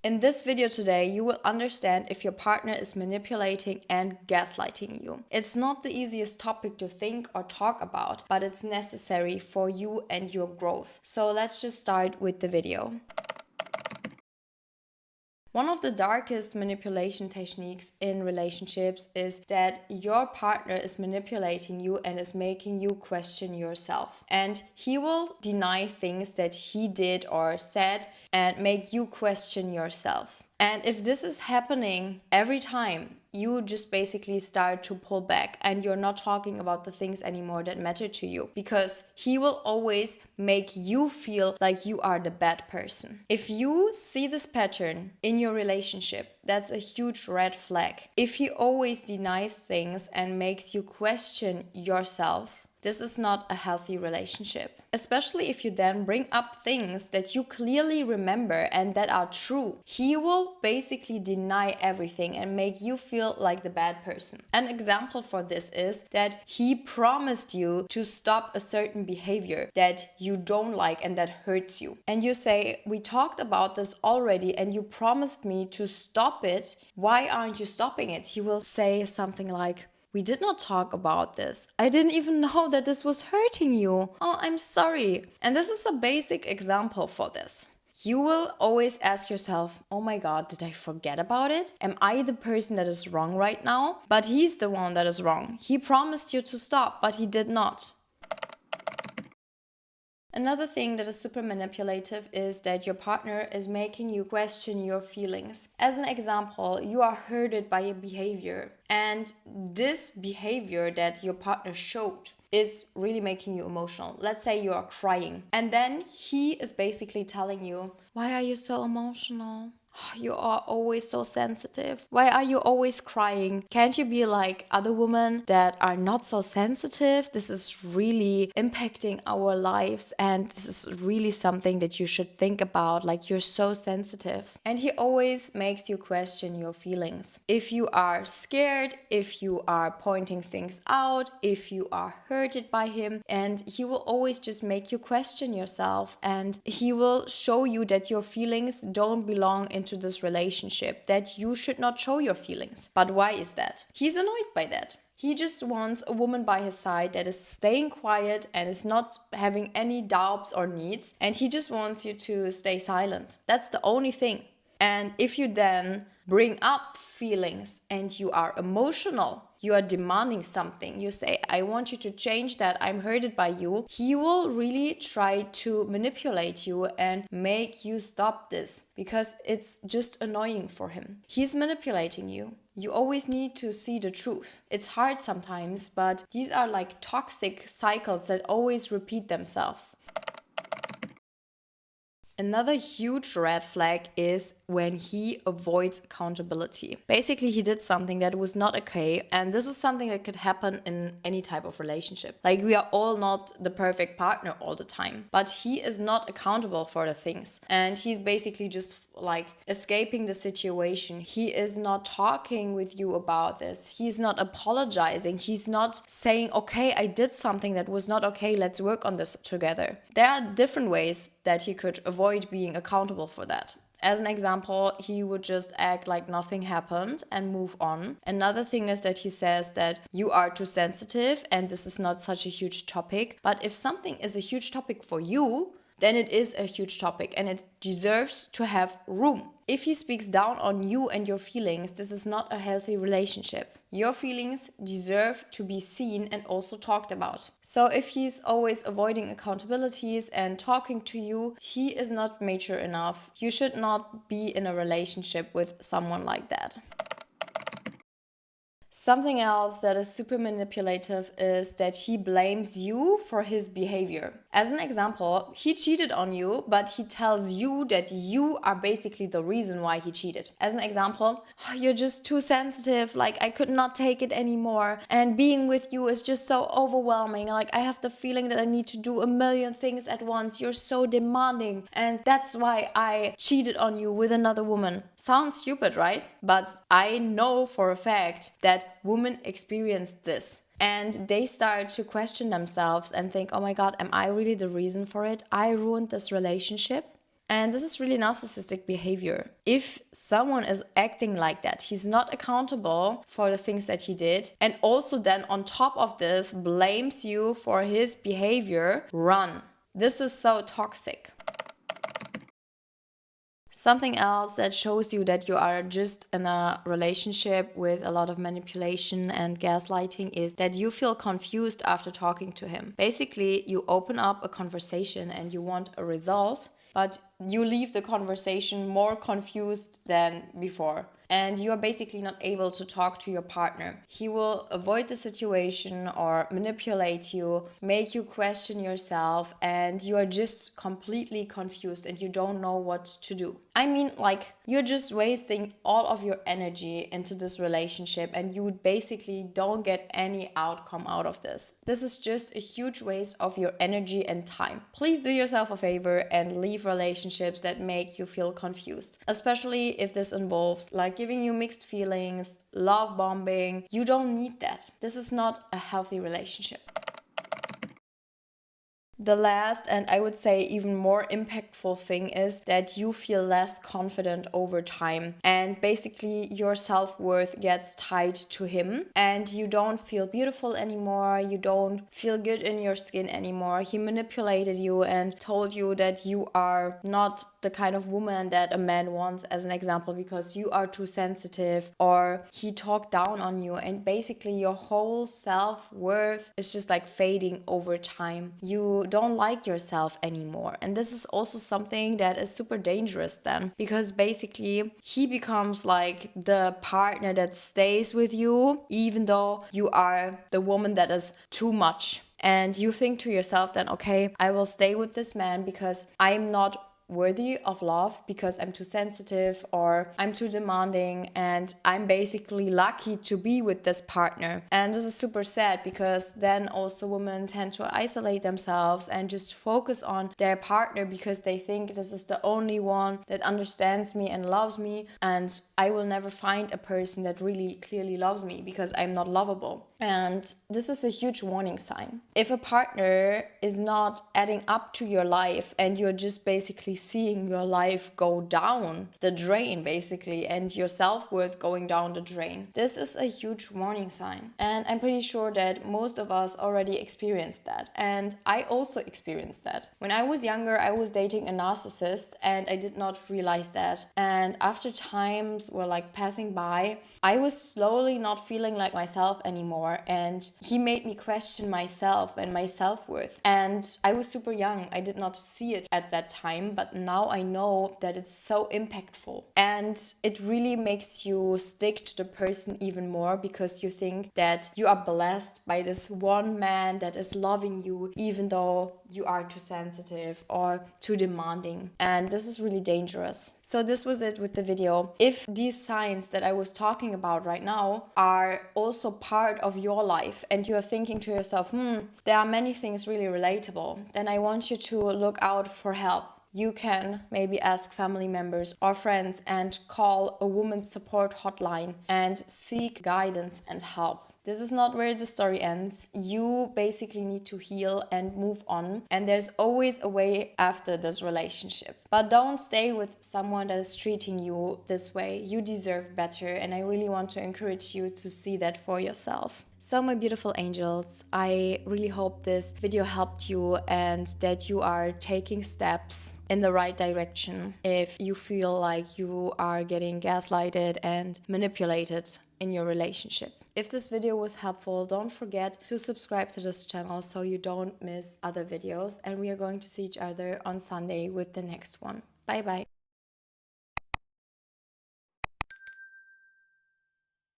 In this video today, you will understand if your partner is manipulating and gaslighting you. It's not the easiest topic to think or talk about, but it's necessary for you and your growth. So let's just start with the video. One of the darkest manipulation techniques in relationships is that your partner is manipulating you and is making you question yourself. And he will deny things that he did or said and make you question yourself. And if this is happening every time, you just basically start to pull back and you're not talking about the things anymore that matter to you, because he will always make you feel like you are the bad person. If you see this pattern in your relationship, that's a huge red flag. If he always denies things and makes you question yourself, this is not a healthy relationship. Especially if you then bring up things that you clearly remember and that are true. He will basically deny everything and make you feel like the bad person. An example for this is that he promised you to stop a certain behavior that you don't like and that hurts you. And you say, we talked about this already and you promised me to stop it. Why aren't you stopping it? He will say something like, we did not talk about this. I didn't even know that this was hurting you. Oh, I'm sorry. And this is a basic example for this. You will always ask yourself, oh my God, did I forget about it? Am I the person that is wrong right now? But he's the one that is wrong. He promised you to stop, but he did not. Another thing that is super manipulative is that your partner is making you question your feelings. As an example, you are hurted by a behavior, and this behavior that your partner showed is really making you emotional. Let's say you are crying, and then he is basically telling you, why are you so emotional? You are always so sensitive. Why are you always crying? Can't you be like other women that are not so sensitive? This is really impacting our lives, and this is really something that you should think about. Like, you're so sensitive. And he always makes you question your feelings. If you are scared, if you are pointing things out, if you are hurted by him, and he will always just make you question yourself, and he will show you that your feelings don't belong into this relationship, that you should not show your feelings. But why is that? He's annoyed by that. He just wants a woman by his side that is staying quiet and is not having any doubts or needs, and he just wants you to stay silent. That's the only thing. And if you then bring up feelings and you are emotional, you are demanding something, you say, I want you to change that, I'm hurted by you, he will really try to manipulate you and make you stop this, because it's just annoying for him. He's manipulating you. You always need to see the truth. It's hard sometimes, but these are like toxic cycles that always repeat themselves. Another huge red flag is when he avoids accountability. Basically, he did something that was not okay, and this is something that could happen in any type of relationship. Like, we are all not the perfect partner all the time, but he is not accountable for the things, and he's basically just like escaping the situation. He is not talking with you about this. He's not apologizing. He's not saying, okay, I did something that was not okay, let's work on this together. There are different ways that he could avoid being accountable for that. As an example, he would just act like nothing happened and move on. Another thing is that he says that you are too sensitive and this is not such a huge topic. But if something is a huge topic for you, then it is a huge topic and it deserves to have room. If he speaks down on you and your feelings, this is not a healthy relationship. Your feelings deserve to be seen and also talked about. So if he's always avoiding accountabilities and talking to you, he is not mature enough. You should not be in a relationship with someone like that. Something else that is super manipulative is that he blames you for his behavior. As an example, he cheated on you, but he tells you that you are basically the reason why he cheated. As an example, oh, you're just too sensitive, like I could not take it anymore, and being with you is just so overwhelming, like I have the feeling that I need to do a million things at once, you're so demanding, and that's why I cheated on you with another woman. Sounds stupid, right? But I know for a fact that women experience this. And they start to question themselves and think, oh my God, am I really the reason for it? I ruined this relationship. And this is really narcissistic behavior. If someone is acting like that, he's not accountable for the things that he did, and also then on top of this blames you for his behavior, run. This is so toxic. Something else that shows you that you are just in a relationship with a lot of manipulation and gaslighting is that you feel confused after talking to him. Basically, you open up a conversation and you want a result, but you leave the conversation more confused than before. And you are basically not able to talk to your partner. He will avoid the situation or manipulate you, make you question yourself, and you are just completely confused and you don't know what to do. I mean, like, you're just wasting all of your energy into this relationship and you basically don't get any outcome out of this. This is just a huge waste of your energy and time. Please do yourself a favor and leave relationships that make you feel confused, especially if this involves like giving you mixed feelings, love bombing. You don't need that. This is not a healthy relationship. The last, and I would say even more impactful thing is that you feel less confident over time. And basically your self-worth gets tied to him and you don't feel beautiful anymore. You don't feel good in your skin anymore. He manipulated you and told you that you are not the kind of woman that a man wants, as an example, because you are too sensitive, or he talked down on you, and basically your whole self-worth is just like fading over time. You don't like yourself anymore, and this is also something that is super dangerous then, because basically he becomes like the partner that stays with you even though you are the woman that is too much. And you think to yourself then, okay, I will stay with this man because I'm not worthy of love because I'm too sensitive or I'm too demanding, and I'm basically lucky to be with this partner. And this is super sad because then also women tend to isolate themselves and just focus on their partner because they think this is the only one that understands me and loves me, and I will never find a person that really clearly loves me because I'm not lovable. And this is a huge warning sign. If a partner is not adding up to your life and you're just basically seeing your life go down the drain basically, and your self-worth going down the drain, this is a huge warning sign. And I'm pretty sure that most of us already experienced that, and I also experienced that. When I was younger, I was dating a narcissist and I did not realize that, and after times were like passing by, I was slowly not feeling like myself anymore, and he made me question myself and my self-worth. And I was super young, I did not see it at that time, but now I know that it's so impactful, and it really makes you stick to the person even more because you think that you are blessed by this one man that is loving you even though you are too sensitive or too demanding. And this is really dangerous. So this was it with the video. If these signs that I was talking about right now are also part of your life and you are thinking to yourself, there are many things really relatable, then I want you to look out for help. You can maybe ask family members or friends and call a women's support hotline and seek guidance and help. This is not where the story ends. You basically need to heal and move on, and there's always a way after this relationship. But don't stay with someone that is treating you this way. You deserve better, and I really want to encourage you to see that for yourself. So my beautiful angels, I really hope this video helped you and that you are taking steps in the right direction if you feel like you are getting gaslighted and manipulated in your relationship. If this video was helpful, don't forget to subscribe to this channel so you don't miss other videos, and we are going to see each other on Sunday with the next one. Bye bye.